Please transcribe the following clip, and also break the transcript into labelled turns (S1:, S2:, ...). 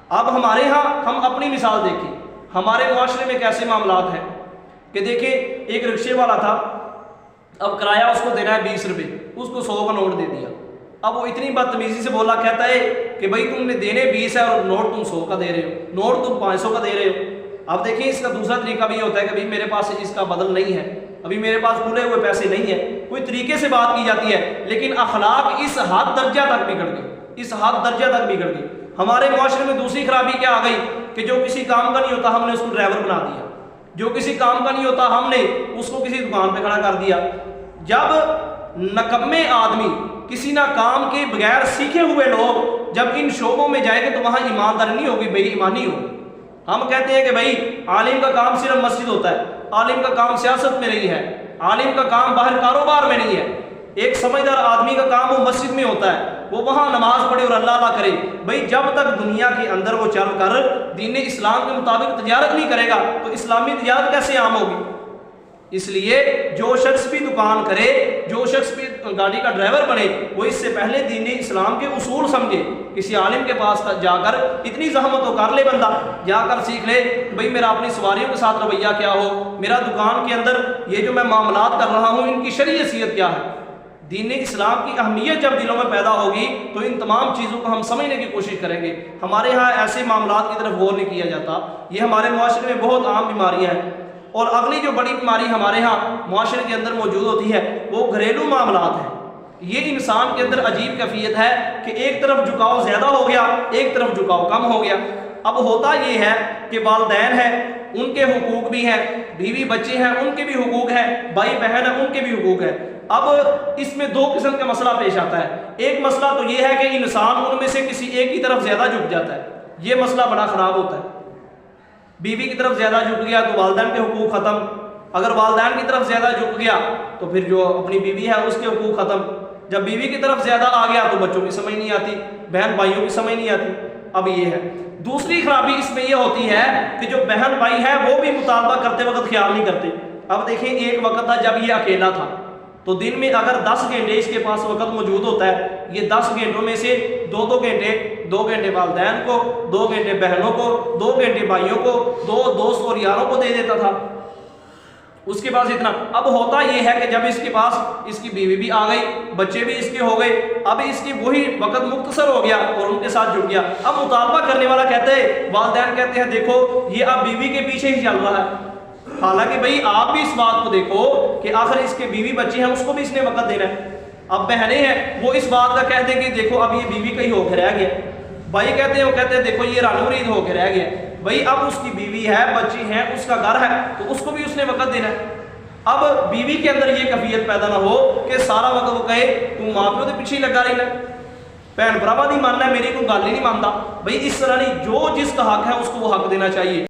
S1: اب ہمارے ہاں ہم اپنی مثال دیکھیں، ہمارے معاشرے میں کیسے معاملات ہیں کہ دیکھیں ایک رکشے والا تھا، اب کرایہ اس کو دینا ہے 20 روپے، اس کو 100 کا نوٹ دے دیا۔ اب وہ اتنی بدتمیزی سے بولا، کہتا ہے کہ بھائی تم نے دینے 20 ہے اور نوٹ تم 100 کا دے رہے ہو، نوٹ تم 500 کا دے رہے ہو۔ اب دیکھیں اس کا دوسرا طریقہ بھی ہوتا ہے کہ بھائی میرے پاس اس کا بدل نہیں ہے، ابھی میرے پاس کھلے ہوئے پیسے نہیں ہیں، کوئی طریقے سے بات کی جاتی ہے، لیکن اخلاق اس حد درجہ تک بگڑ گئی، اس حد درجہ تک بگڑ گئی۔ ہمارے معاشرے میں دوسری خرابی کیا آ گئی کہ جو کسی کام کا نہیں ہوتا ہم نے اس کو ڈرائیور بنا دیا، جو کسی کام کا نہیں ہوتا ہم نے اس کو کسی دکان پہ کھڑا کر دیا۔ جب نکمے آدمی، کسی نہ کام کے بغیر سیکھے ہوئے لوگ جب ان شعبوں میں جائیں گے تو وہاں ایمانداری نہیں ہوگی، بے ایمانی ہوگی۔ ہم کہتے ہیں کہ بھائی عالم کا کام صرف مسجد ہوتا ہے، عالم کا کام سیاست میں نہیں ہے، عالم کا کام باہر کاروبار میں نہیں ہے۔ ایک سمجھدار آدمی کا کام وہ مسجد میں ہوتا ہے، وہ وہاں نماز پڑھے اور اللہ کرے۔ بھائی جب تک دنیا کے اندر وہ چل کر دین اسلام کے مطابق تجارت نہیں کرے گا تو اسلامی تجارت کیسے عام ہوگی؟ اس لیے جو شخص بھی دکان کرے، جو شخص بھی گاڑی کا ڈرائیور بنے، وہ اس سے پہلے دین اسلام کے اصول سمجھے۔ کسی عالم کے پاس جا کر اتنی زحمت تو کر لے بندہ، جا کر سیکھ لے کہ بھئی میرا اپنی سواریوں کے ساتھ رویہ کیا ہو، میرا دکان کے اندر یہ جو میں معاملات کر رہا ہوں ان کی شرعی حیثیت کیا ہے۔ دین اسلام کی اہمیت جب دلوں میں پیدا ہوگی تو ان تمام چیزوں کو ہم سمجھنے کی کوشش کریں گے۔ ہمارے ہاں ایسے معاملات کی طرف غور نہیں کیا جاتا، یہ ہمارے معاشرے میں بہت عام بیماریاں ہیں۔ اور اگلی جو بڑی بیماری ہمارے ہاں معاشرے کے اندر موجود ہوتی ہے وہ گھریلو معاملات ہیں۔ یہ انسان کے اندر عجیب کیفیت ہے کہ ایک طرف جھکاؤ زیادہ ہو گیا، ایک طرف جھکاؤ کم ہو گیا۔ اب ہوتا یہ ہے کہ والدین ہیں، ان کے حقوق بھی ہیں، بیوی بچے ہیں ان کے بھی حقوق ہیں، بھائی بہن ہیں ان کے بھی حقوق ہیں۔ اب اس میں دو قسم کا مسئلہ پیش آتا ہے۔ ایک مسئلہ تو یہ ہے کہ انسان ان میں سے کسی ایک کی طرف زیادہ جھک جاتا ہے، یہ مسئلہ بڑا خراب ہوتا ہے۔ بیوی کی طرف زیادہ جھک گیا تو والدین کے حقوق ختم، اگر والدین کی طرف زیادہ جھک گیا تو پھر جو اپنی بیوی ہے اس کے حقوق ختم، جب بیوی کی طرف زیادہ آ گیا تو بچوں کی سمجھ نہیں آتی، بہن بھائیوں کی سمجھ نہیں آتی۔ اب یہ ہے دوسری خرابی اس میں یہ ہوتی ہے کہ جو بہن بھائی ہے وہ بھی مطالبہ کرتے وقت خیال نہیں کرتے۔ اب دیکھیں ایک وقت تھا جب یہ اکیلا تھا تو دن میں اگر 10 گھنٹے اس کے پاس وقت موجود ہوتا ہے، یہ 10 گھنٹوں میں سے 2 گھنٹے والدین کو، 2 گھنٹے بہنوں کو، 2 گھنٹے بھائیوں کو، 2 دوست اور یاروں کو دے دیتا تھا۔ اس کے پاس اتنا۔ اب ہوتا یہ ہے کہ جب اس کے پاس اس کی بیوی بھی آ گئی، بچے بھی اس کے ہو گئے، اب اس کی وہی وقت مختصر ہو گیا اور ان کے ساتھ جڑ گیا۔ اب مطالبہ کرنے والا کہتے ہیں، والدین کہتے ہیں دیکھو یہ اب بیوی کے پیچھے ہی چل رہا ہے، حالانکہ بھئی آپ بھی اس بات کو دیکھو کہ آخر اس کے بیوی بچے ہیں، اس کو بھی اس نے وقت دینا ہے۔ اب بہنیں ہیں وہ اس بات کا کہتے ہیں کہ دیکھو اب یہ بیوی کا ہی ہو کے رہ گیا، بھائی کہتے ہیں وہ کہتے ہیں دیکھو یہ ران مرید ہو کے رہ گیا، بھئی اب اس کی بیوی ہے، بچی ہیں، اس کا گھر ہے تو اس کو بھی اس نے وقت دینا ہے۔ اب بیوی کے اندر یہ کیفیت پیدا نہ ہو کہ سارا وقت وہ کہے تم ماں پیو کے پیچھے ہی لگا رہنا، بہن بھراوا نہیں ماننا ہے، میری کوئی گل ہی نہیں مانتا۔ بھئی اس طرح نہیں، جو جس کا حق ہے اس کو وہ حق دینا چاہیے۔